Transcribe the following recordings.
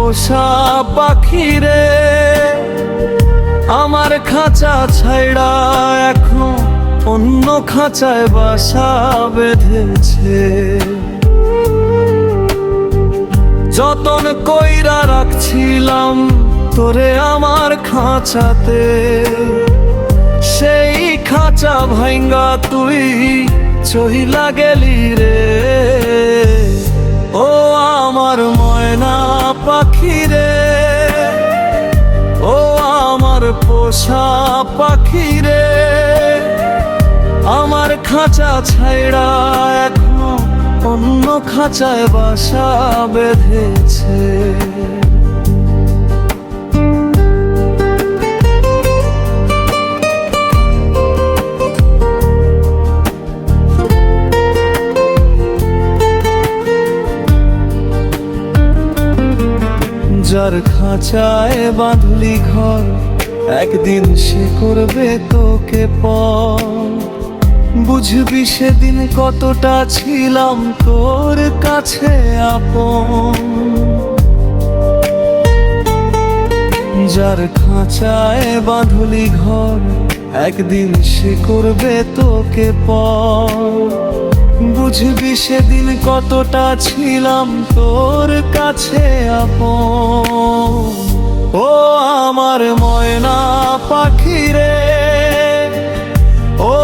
পোষা পাখি রে, আমার খাঁচা ছাইড়া এখন অন্য খাঁচায় বাসা বেঁধেছে। যতন কইরা রাখছিলাম তোরে আমার খাঁচাতে, সেই খাঁচা ভাঙ্গা তুই চইলা গেলি রে। ও আমার ময়না পাখি রে, ও আমার পোষা পাখি রে, আমার খাঁচা ছাইড়া এখনো অন্য খাঁচায় বাসা বেঁধেছে। যার খাঁচায় বাঁধলি ঘর, একদিন সে করবে তোকে পর। বুঝবি সেদিন কতটা ছিলাম তোর কাছে আপন। যার খাঁচায় বাঁধলি ঘর, একদিন সে করবে তোকে পর। বুঝবি সেদিন কতটা ছিলাম তোর কাছে আপন। ও আমার ময়না পাখি রে, ও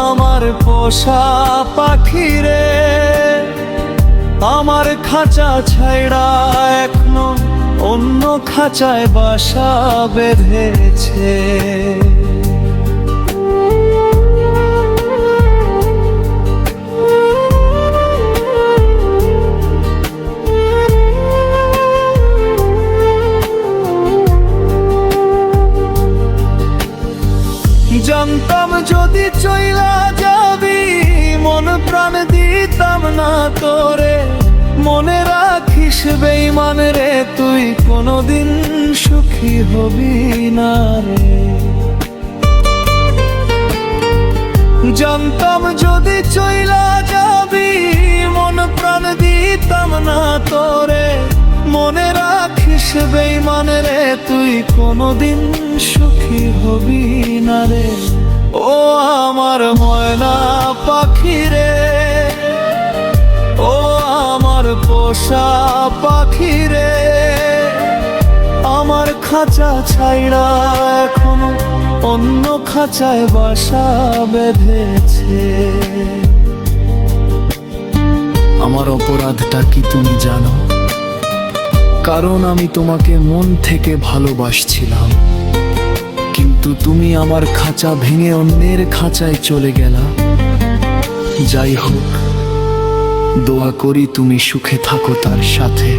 আমার পোষা পাখি রে, আমার খাঁচা ছাইড়া এখনো অন্য খাঁচায় বাসা বেঁধেছে। জানতাম যদি চইলা যাবি, মন প্রাণ দিতাম না তোরে। মনে রাখিস বেঈমান রে, তুই কোনোদিন সুখী হবি না রে। জানতাম যদি চইলা যাবি, মন প্রাণ দিতাম না তোরে। মনে রাখিস বেঈমান রে, তুই কোনোদিন সুখী হবি না রে। ও আমার ময়না পাখি রে, ও আমার পোষা পাখি রে, আমার খাঁচা ছাইড়া এখনো অন্য খাঁচায় বাসা বেঁধেছে। আমার অপরাধটা কি তুমি জানো? কারণ আমি তোমাকে মন থেকে ভালোবাসছিলাম, কিন্তু তুমি আমার খাঁচা ভেঙে অন্যের খাঁচায় চলে গেলা। যাই হোক, দোয়া করি তুমি সুখে থাকো তার সাথে।